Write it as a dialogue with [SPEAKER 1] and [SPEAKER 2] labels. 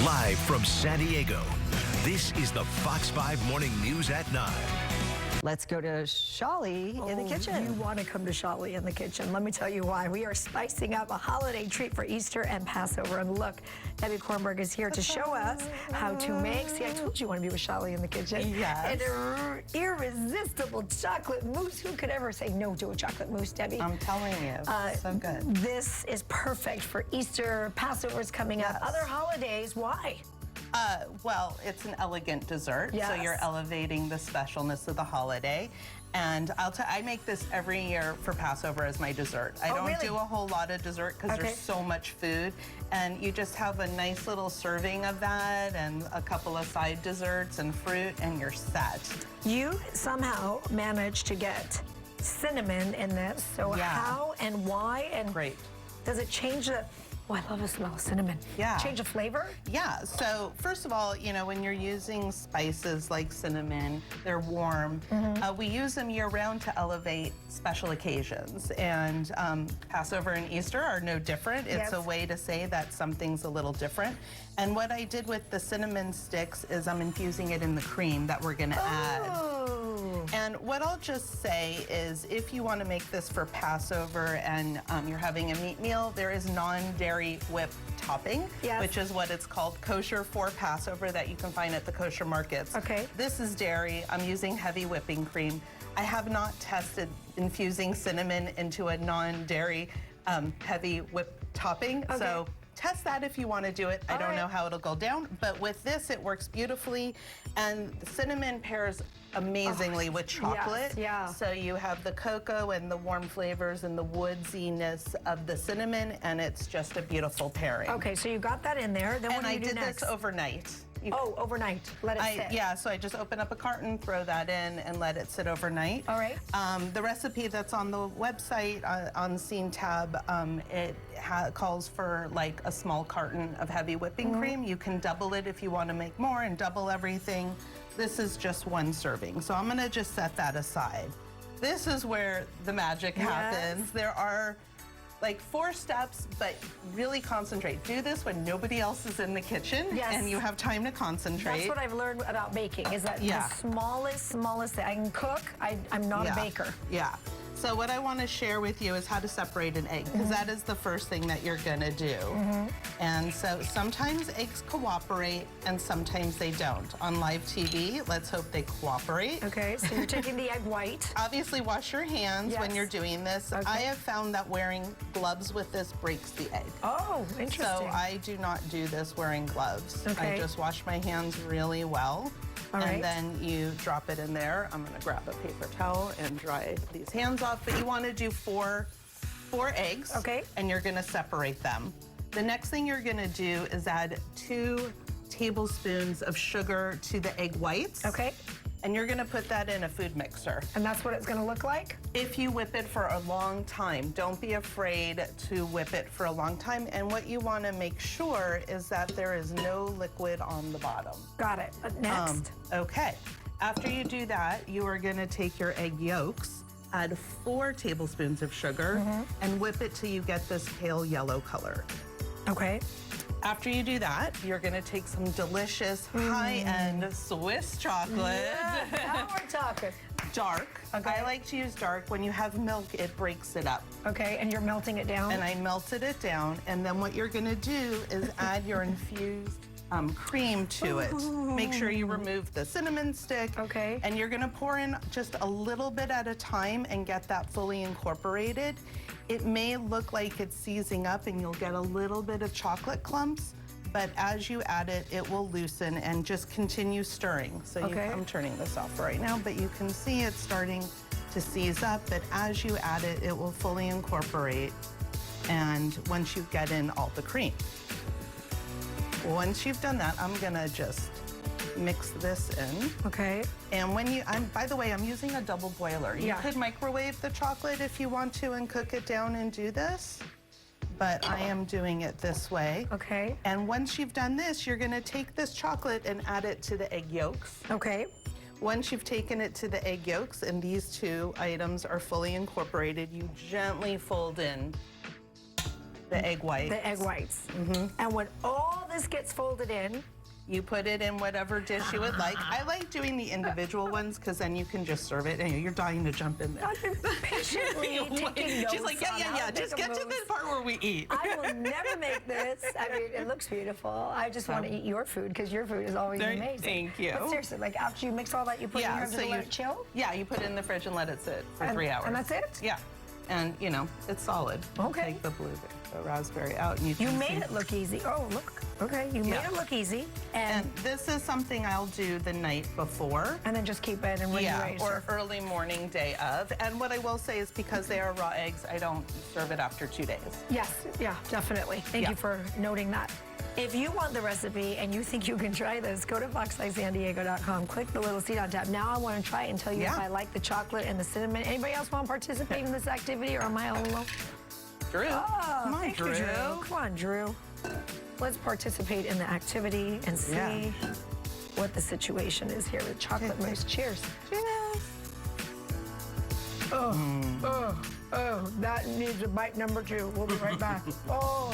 [SPEAKER 1] Live from San Diego, this is the Fox 5 Morning News at 9.
[SPEAKER 2] Let's go to Shali in the kitchen.
[SPEAKER 3] You want to come to Shali in the kitchen. Let me tell you why. We are spicing up a holiday treat for Easter and Passover. And look, Debbie Kornberg is here to show us how to make. See, I told you want to be with Shali in the kitchen.
[SPEAKER 2] Yes.
[SPEAKER 3] An irresistible chocolate mousse. Who could ever say no to a chocolate mousse, Debbie?
[SPEAKER 2] I'm telling you, so good.
[SPEAKER 3] This is perfect for Easter. Passover's coming up. Other holidays, why?
[SPEAKER 4] Well, it's an elegant dessert, so you're elevating the specialness of the holiday. And I make this every year for Passover as my dessert. I don't do a whole lot of dessert because there's so much food. And you just have a nice little serving of that and a couple of side desserts and fruit, and you're set.
[SPEAKER 3] You somehow managed to get cinnamon in this. So how and why? And does it change the... Oh, I love the smell of cinnamon.
[SPEAKER 4] Yeah.
[SPEAKER 3] Change of flavor?
[SPEAKER 4] Yeah, so first of all, you know, when you're using spices like cinnamon, they're warm. We use them year-round to elevate special occasions. And Passover and Easter are no different. It's a way to say that something's a little different. And what I did with the cinnamon sticks is I'm infusing it in the cream that we're gonna add. And what I'll just say is if you want to make this for Passover and you're having a meat meal, there is non-dairy whipped topping, which is what it's called, kosher for Passover, that you can find at the kosher markets. This is dairy. I'm using heavy whipping cream. I have not tested infusing cinnamon into a non-dairy heavy whipped topping. So test that if you want to do it. I don't know how it'll go down, but with this, it works beautifully. And the cinnamon pairs amazingly with chocolate. So you have the cocoa and the warm flavors and the woodsiness of the cinnamon, and it's just a beautiful pairing.
[SPEAKER 3] Okay, so you got that in there. Then what do you do next?
[SPEAKER 4] And I did this overnight.
[SPEAKER 3] Overnight. Let it sit.
[SPEAKER 4] Yeah, so I just open up a carton, throw that in, and let it sit overnight.
[SPEAKER 3] All right.
[SPEAKER 4] The recipe that's on the website, on Scene tab, it calls for like a small carton of heavy whipping cream. You can double it if you want to make more and double everything. This is just one serving, so I'm gonna just set that aside. This is where the magic happens. There are like 4 steps, but really concentrate. Do this when nobody else is in the kitchen and you have time to concentrate.
[SPEAKER 3] That's what I've learned about baking, is that the smallest thing. I can cook, I'm not a baker.
[SPEAKER 4] So what I want to share with you is how to separate an egg, because that is the first thing that you're gonna do. And so sometimes eggs cooperate and sometimes they don't. On live TV, let's hope they cooperate.
[SPEAKER 3] Okay, so you're taking the egg white.
[SPEAKER 4] Obviously wash your hands when you're doing this. I have found that wearing gloves with this breaks the egg.
[SPEAKER 3] Oh, interesting.
[SPEAKER 4] So I do not do this wearing gloves. I just wash my hands really well. And then you drop it in there. I'm gonna grab a paper towel and dry these hands off, but you wanna do four eggs. And you're gonna separate them. The next thing you're gonna do is add 2 tablespoons of sugar to the egg whites. And you're gonna put that in a food mixer.
[SPEAKER 3] And that's what it's gonna look like?
[SPEAKER 4] If you whip it for a long time, don't be afraid to whip it for a long time. And what you wanna make sure is that there is no liquid on the bottom.
[SPEAKER 3] Got it. Next?
[SPEAKER 4] Okay. After you do that, you are gonna take your egg yolks, add 4 tablespoons of sugar, and whip it till you get this pale yellow color. After you do that, you're gonna take some delicious high-end Swiss chocolate.
[SPEAKER 3] Now we're talking.
[SPEAKER 4] Dark. I like to use dark. When you have milk, it breaks it up.
[SPEAKER 3] And you're melting it down?
[SPEAKER 4] And I melted it down, and then what you're gonna do is add your infused cream to it. Make sure you remove the cinnamon stick. And you're gonna pour in just a little bit at a time and get that fully incorporated. It may look like it's seizing up and you'll get a little bit of chocolate clumps, but as you add it, it will loosen, and just continue stirring. So I'm turning this off right now, but you can see it's starting to seize up, but as you add it, it will fully incorporate, and once you get in all the cream. Once you've done that, I'm gonna just mix this in. And when by the way, I'm using a double boiler. You could microwave the chocolate if you want to and cook it down and do this, but I am doing it this way. And once you've done this, you're gonna take this chocolate and add it to the egg yolks. Once you've taken it to the egg yolks and these 2 items are fully incorporated, you gently fold in the egg whites.
[SPEAKER 3] The egg whites. And when all this gets folded in,
[SPEAKER 4] You put it in whatever dish you would like. I like doing the individual ones because then you can just serve it. And you're dying to jump in there.
[SPEAKER 3] I've been patiently taking notes.
[SPEAKER 4] She's like,
[SPEAKER 3] on how
[SPEAKER 4] yeah.
[SPEAKER 3] to
[SPEAKER 4] Just
[SPEAKER 3] make a
[SPEAKER 4] get to
[SPEAKER 3] mousse.
[SPEAKER 4] the part where we eat.
[SPEAKER 3] I will never make this. I mean, it looks beautiful. I just want to eat your food because your food is always amazing.
[SPEAKER 4] Thank you.
[SPEAKER 3] But seriously, like after you mix all that, you put it in here to let it chill?
[SPEAKER 4] Yeah, you put it in the fridge and let it sit for 3 hours.
[SPEAKER 3] And that's it?
[SPEAKER 4] Yeah. And, it's solid.
[SPEAKER 3] Okay.
[SPEAKER 4] Take the blueberry, the raspberry out. And
[SPEAKER 3] You
[SPEAKER 4] can
[SPEAKER 3] made
[SPEAKER 4] see-
[SPEAKER 3] it look easy. Oh, look. Okay, you made it look easy.
[SPEAKER 4] And this is something I'll do the night before.
[SPEAKER 3] And then just keep it and when you're ready to
[SPEAKER 4] or
[SPEAKER 3] serve.
[SPEAKER 4] early morning day of. And what I will say is because they are raw eggs, I don't serve it after 2 days.
[SPEAKER 3] Yes, yeah, definitely. Thank
[SPEAKER 4] Yeah.
[SPEAKER 3] you for noting that. If you want the recipe and you think you can try this, go to foxeyesandiego.com, click the little seed on tab. Now I want to try it and tell you if
[SPEAKER 4] Yeah.
[SPEAKER 3] I like the chocolate and the cinnamon. Anybody else want to participate in this activity or am I all alone?
[SPEAKER 4] Drew,
[SPEAKER 3] Oh,
[SPEAKER 4] come on,
[SPEAKER 3] thank you, Drew. Come on, Drew. Let's participate in the activity and see what the situation is here with chocolate mousse. Cheers.
[SPEAKER 4] Cheers.
[SPEAKER 3] Oh, that needs a bite number 2. We'll be right back. Oh.